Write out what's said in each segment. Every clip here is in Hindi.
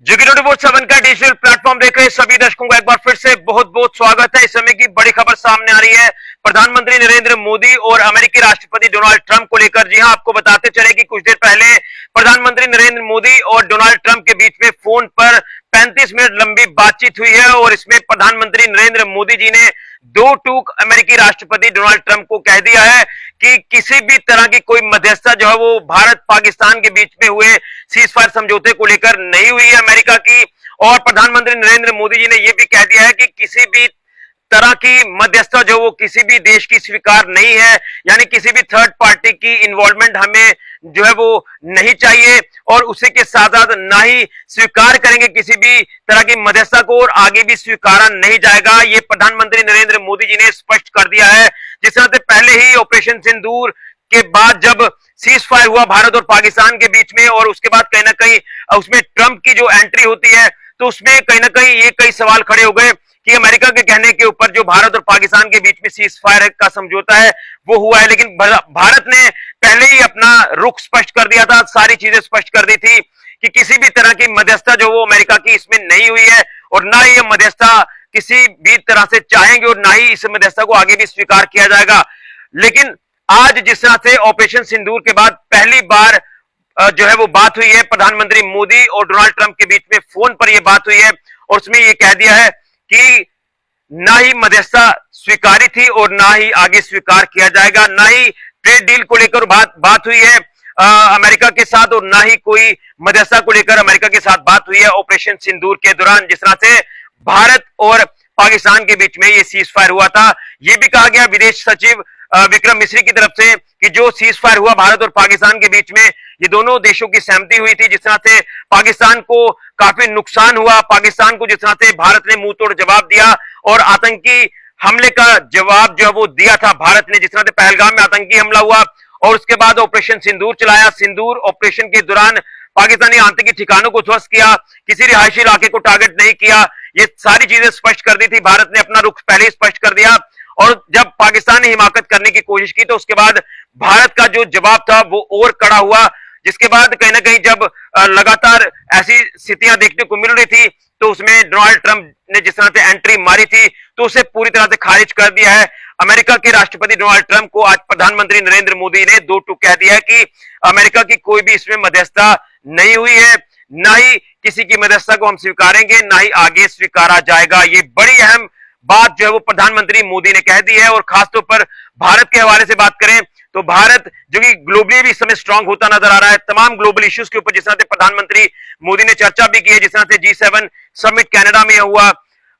जो कि 24/7 का डिजिटल प्लेटफॉर्म देख रहे सभी दर्शकों का एक बार फिर से बहुत बहुत स्वागत है। इस समय की बड़ी खबर सामने आ रही है प्रधानमंत्री नरेंद्र मोदी और अमेरिकी राष्ट्रपति डोनाल्ड ट्रंप को लेकर। जी हां, आपको बताते चले कि कुछ देर पहले प्रधानमंत्री नरेंद्र मोदी और डोनाल्ड ट्रंप के बीच में फोन पर 35 मिनट लंबी बातचीत हुई है और इसमें प्रधानमंत्री नरेंद्र मोदी जी ने दो टूक अमेरिकी राष्ट्रपति डोनाल्ड ट्रंप को कह दिया है कि किसी भी तरह की कोई मध्यस्थता जो है वो भारत पाकिस्तान के बीच में हुए सीज फायर समझौते को लेकर नहीं हुई है अमेरिका की। और प्रधानमंत्री नरेंद्र मोदी जी ने यह भी कह दिया है कि किसी भी तरह की मध्यस्थता जो वो किसी भी देश की स्वीकार नहीं है, यानी किसी भी थर्ड पार्टी की इन्वॉल्वमेंट हमें जो है वो नहीं चाहिए और उसी के साथ साथ ना ही स्वीकार करेंगे किसी भी तरह की मध्यस्थता को और आगे भी स्वीकारा नहीं जाएगा। ये प्रधानमंत्री नरेंद्र मोदी जी ने स्पष्ट कर दिया है। जिस तरह से पहले ही ऑपरेशन सिंदूर के बाद जब सीज फायर हुआ भारत और पाकिस्तान के बीच में और उसके बाद कहीं ना कहीं उसमें ट्रंप की जो एंट्री होती है तो उसमें कहीं ना कहीं ये कई सवाल खड़े हो गए कि अमेरिका के कहने के ऊपर जो भारत और पाकिस्तान के बीच में सीज फायर का समझौता है वो हुआ है, लेकिन भारत ने पहले ही अपना रुख स्पष्ट कर दिया था, सारी चीजें स्पष्ट कर दी थी कि किसी भी तरह की मध्यस्थता जो वो अमेरिका की इसमें नहीं हुई है और ना ही ये मध्यस्थता किसी भी तरह से चाहेंगे और ना ही इस मध्यस्थता को आगे भी स्वीकार किया जाएगा। लेकिन आज जिस तरह से ऑपरेशन सिंदूर के बाद पहली बार जो है वो बात हुई है प्रधानमंत्री मोदी और डोनाल्ड ट्रंप के बीच में फोन पर यह बात हुई है और उसमें यह कह दिया है कि ना ही मध्यस्थता स्वीकारी थी और ना ही आगे स्वीकार किया जाएगा, ना ही ट्रेड डील को लेकर बात हुई है अमेरिका के साथ और ना ही कोई मध्यस्थता को लेकर अमेरिका के साथ बात हुई है ऑपरेशन सिंदूर के दौरान। जिस तरह से भारत और पाकिस्तान के बीच में ये सीज फायर हुआ था, यह भी कहा गया विदेश सचिव विक्रम मिश्री की तरफ से कि जो सीज फायर हुआ भारत और पाकिस्तान के बीच में ये दोनों देशों की सहमति हुई थी। जिस तरह से पाकिस्तान को काफी नुकसान हुआ, पाकिस्तान को जिस तरह से भारत ने मुंह तोड़ जवाब दिया और आतंकी हमले का जवाब जो है वो दिया था भारत ने। जिस तरह से पहलगाम में आतंकी हमला हुआ और उसके बाद ऑपरेशन सिंदूर चलाया, सिंदूर ऑपरेशन के दौरान पाकिस्तानी आतंकी ठिकानों को ध्वस्त किया, किसी रिहायशी इलाके को टारगेट नहीं किया, ये सारी चीजें स्पष्ट कर दी थी। भारत ने अपना रुख पहले ही स्पष्ट कर दिया और जब पाकिस्तान ने हिमाकत करने की कोशिश की तो उसके बाद भारत का जो जवाब था वो और कड़ा हुआ, जिसके बाद कहीं ना कहीं जब लगातार ऐसी स्थितियां देखने को मिल रही थी तो उसमें डोनाल्ड ट्रंप ने जिस तरह से एंट्री मारी थी तो उसे पूरी तरह से खारिज कर दिया है। अमेरिका के राष्ट्रपति डोनाल्ड ट्रंप को आज प्रधानमंत्री नरेंद्र मोदी ने दो टूक कह दिया है कि अमेरिका की कोई भी इसमें मध्यस्थता नहीं हुई है, ना ही किसी की मध्यस्थता को हम स्वीकारेंगे, ना ही आगे स्वीकारा जाएगा। ये बड़ी अहम बात जो है वो प्रधानमंत्री मोदी ने कह दी है। और खासतौर पर भारत के हवाले से बात करें तो भारत जो कि ग्लोबली भी इस समय स्ट्रांग होता नजर आ रहा है, तमाम ग्लोबल इश्यूज के ऊपर जिस तरह से प्रधानमंत्री मोदी ने चर्चा भी की है। जिस तरह से G7 समिट कनाडा में हुआ,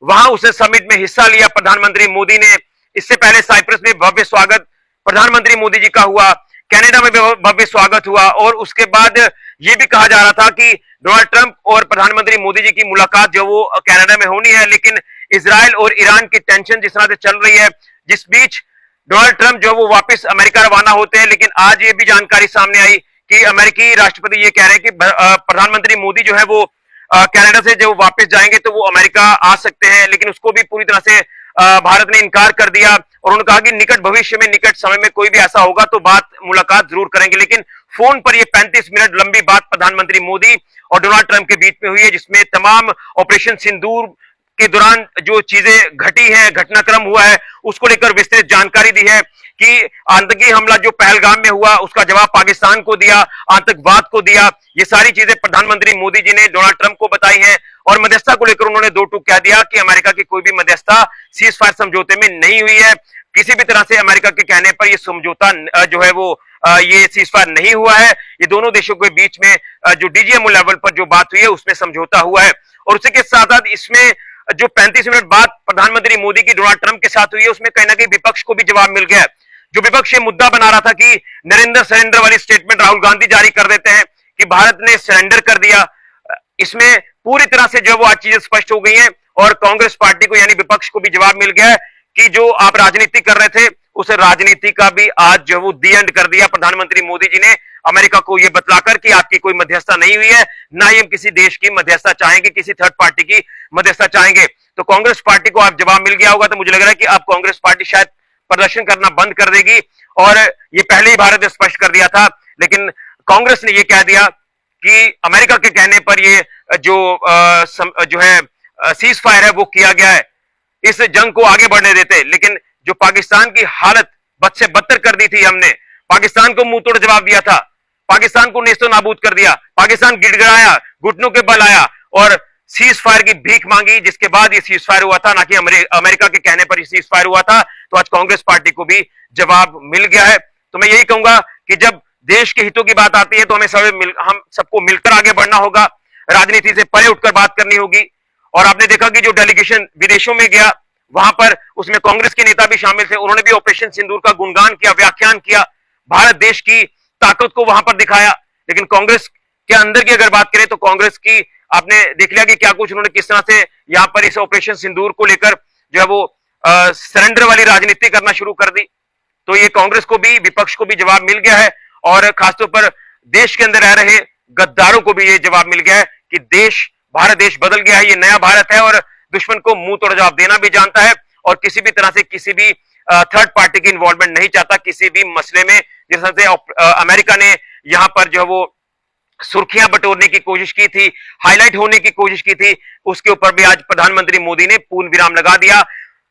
वहां उस समिट में हिस्सा लिया प्रधानमंत्री मोदी ने। इससे पहले साइप्रस में भव्य स्वागत प्रधानमंत्री मोदी जी का हुआ, कनाडा में भी भव्य स्वागत हुआ और उसके बाद यह भी कहा जा रहा था कि डोनाल्ड ट्रंप और प्रधानमंत्री मोदी जी की मुलाकात जो वो कनाडा में होनी है, लेकिन इजराइल और ईरान की टेंशन जिस तरह से चल रही है, जिस बीच डोनाल्ड ट्रंप जो वो वापस अमेरिका रवाना होते हैं। लेकिन आज ये भी जानकारी सामने आई कि अमेरिकी राष्ट्रपति ये कह रहे हैं कि प्रधानमंत्री मोदी जो है वो कनाडा से जो वापस जाएंगे तो वो अमेरिका आ सकते हैं, लेकिन उसको भी पूरी तरह से भारत ने इनकार कर दिया और उन्होंने कहा कि निकट भविष्य में, निकट समय में कोई भी ऐसा होगा तो मुलाकात जरूर करेंगे। लेकिन फोन पर ये 35 मिनट लंबी बात प्रधानमंत्री मोदी और डोनाल्ड ट्रंप के बीच में हुई है, जिसमें तमाम ऑपरेशन सिंदूर के दौरान जो चीजें घटी हैं, घटनाक्रम हुआ है, उसको लेकर विस्तृत जानकारी दी है कि आतंकी हमला जो पहलगाम में हुआ उसका जवाब पाकिस्तान को दिया, आतंकवाद को दिया। ये सारी चीजें प्रधानमंत्री मोदी जी ने डोनाल्ड ट्रंप को बताई हैं और मध्यस्थता को लेकर उन्होंने दो टूक कह दिया कि अमेरिका की कोई भी मध्यस्थता सीज फायर समझौते में नहीं हुई है। किसी भी तरह से अमेरिका के कहने पर यह समझौता जो है वो ये सीज फायर नहीं हुआ है। ये दोनों देशों के बीच में जो डीजीएमओ लेवल पर जो बात हुई है उसमें समझौता हुआ है। और उसी के साथ साथ इसमें जो 35 मिनट बाद प्रधानमंत्री मोदी की डोनाल्ड ट्रंप के साथ हुई है उसमें कहीं ना कहीं विपक्ष को भी जवाब मिल गया। जो विपक्ष ये मुद्दा बना रहा था कि नरेंद्र सरेंडर वाली स्टेटमेंट राहुल गांधी जारी कर देते हैं कि भारत ने सरेंडर कर दिया, इसमें पूरी तरह से जो वो आज चीजें स्पष्ट हो गई हैं और कांग्रेस पार्टी को यानी विपक्ष को भी जवाब मिल गया है कि जो आप राजनीति कर रहे थे उस राजनीति का भी आज जो वो दी एंड कर दिया प्रधानमंत्री मोदी जी ने अमेरिका को यह बतलाकर कि आपकी कोई मध्यस्थता नहीं हुई है, ना ही हम किसी देश की मध्यस्थता चाहेंगे, किसी थर्ड पार्टी की मध्यस्थता चाहेंगे। तो कांग्रेस पार्टी को आप जवाब मिल गया होगा, तो मुझे लग रहा है कि अब कांग्रेस पार्टी शायद प्रदर्शन करना बंद कर देगी और ये पहले ही भारत ने स्पष्ट कर दिया था। लेकिन कांग्रेस ने यह कह दिया कि अमेरिका के कहने पर यह जो है सीज फायर है वो किया गया है, इस जंग को आगे बढ़ने देते। लेकिन जो पाकिस्तान की हालत बद से बदतर कर दी थी, हमने पाकिस्तान को मुंह तोड़ जवाब दिया था, पाकिस्तान को नेस्तो नाबूद कर दिया, पाकिस्तान गिड़गिड़ाया, घुटनों के बल आया और सीज फायर की भीख मांगी, जिसके बाद ये सीज फायर हुआ था, ना कि अमेरिका के कहने पर सीज फायर हुआ था। तो आज कांग्रेस पार्टी को भी जवाब मिल गया है। तो मैं यही कहूंगा कि जब देश के हितों की बात आती है तो हम सबको मिलकर आगे बढ़ना होगा, राजनीति से परे उठकर बात करनी होगी। और आपने देखा कि जो डेलीगेशन विदेशों में गया, वहां पर उसमें कांग्रेस के नेता भी शामिल थे, उन्होंने भी ऑपरेशन सिंदूर का गुणगान किया, व्याख्यान किया, भारत देश की ताकत को वहां पर दिखाया। लेकिन कांग्रेस के अंदर की अगर बात करें तो कांग्रेस की आपने देख लिया कि क्या कुछ उन्होंने किस तरह से यहां पर इस ऑपरेशन सिंदूर को लेकर जो है वो सरेंडर वाली राजनीति करना शुरू कर दी। तो ये कांग्रेस को भी, विपक्ष को भी जवाब मिल गया है और खासतौर पर देश के अंदर रह रहे गद्दारों को भी ये जवाब मिल गया है कि भारत देश बदल गया है, ये नया भारत है और दुश्मन को मुंह तोड़ जवाब देना भी जानता है और किसी भी तरह से किसी भी थर्ड पार्टी की इन्वॉल्वमेंट नहीं चाहता किसी भी मसले में। जिस तरह से अमेरिका ने यहां पर जो है वो सुर्खियां बटोरने की कोशिश की थी, हाईलाइट होने की कोशिश की थी, उसके ऊपर भी आज प्रधानमंत्री मोदी ने पूर्ण विराम लगा दिया,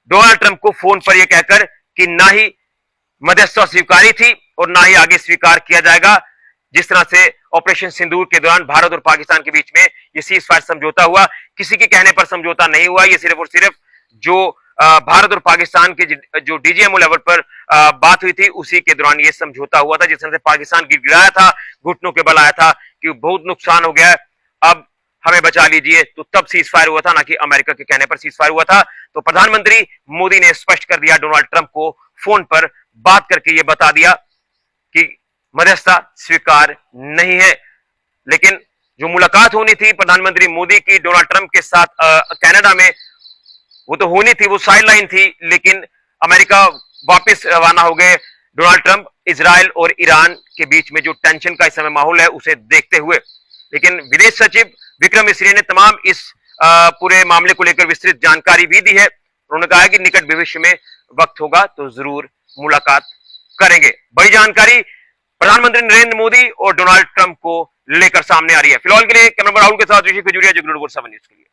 डोनाल्ड ट्रंप को फोन पर यह कहकर कि ना ही मध्यस्थता स्वीकारी थी और ना ही आगे स्वीकार किया जाएगा। जिस तरह से ऑपरेशन सिंदूर के दौरान भारत और पाकिस्तान के बीच में यह सीज फायर समझौता हुआ, किसी के कहने पर समझौता नहीं हुआ, यह सिर्फ और सिर्फ जो भारत और पाकिस्तान के जो डीजीएमओ लेवल पर बात हुई थी उसी के दौरान यह समझौता हुआ था। जिस तरह से पाकिस्तान गिड़गिड़ाया था, घुटनों के बल आया था कि बहुत नुकसान हो गया है, अब हमें बचा लीजिए, तो तब सीज फायर हुआ था, ना कि अमेरिका के कहने पर सीज फायर हुआ था। तो प्रधानमंत्री मोदी ने स्पष्ट कर दिया, डोनाल्ड ट्रंप को फोन पर बात करके यह बता दिया कि मध्यस्थता स्वीकार नहीं है। लेकिन जो मुलाकात होनी थी प्रधानमंत्री मोदी की डोनाल्ड ट्रंप के साथ कनाडा में, वो तो होनी थी, वो साइडलाइन थी, लेकिन अमेरिका वापस रवाना हो गए। डोनाल्ड ट्रंप इजराइल और ईरान के बीच में जो टेंशन का इस समय माहौल है उसे देखते हुए, लेकिन विदेश सचिव विक्रम मिस्री ने तमाम इस पूरे मामले को लेकर विस्तृत जानकारी भी दी है। उन्होंने कहा है कि निकट भविष्य में वक्त होगा तो जरूर मुलाकात करेंगे। बड़ी जानकारी प्रधानमंत्री नरेंद्र मोदी और डोनाल्ड ट्रंप को लेकर सामने आ रही है। फिलहाल के लिए कैमरा राहुल के साथ ऋषि खजूरिया, जगरूर 7 न्यूज के लिए।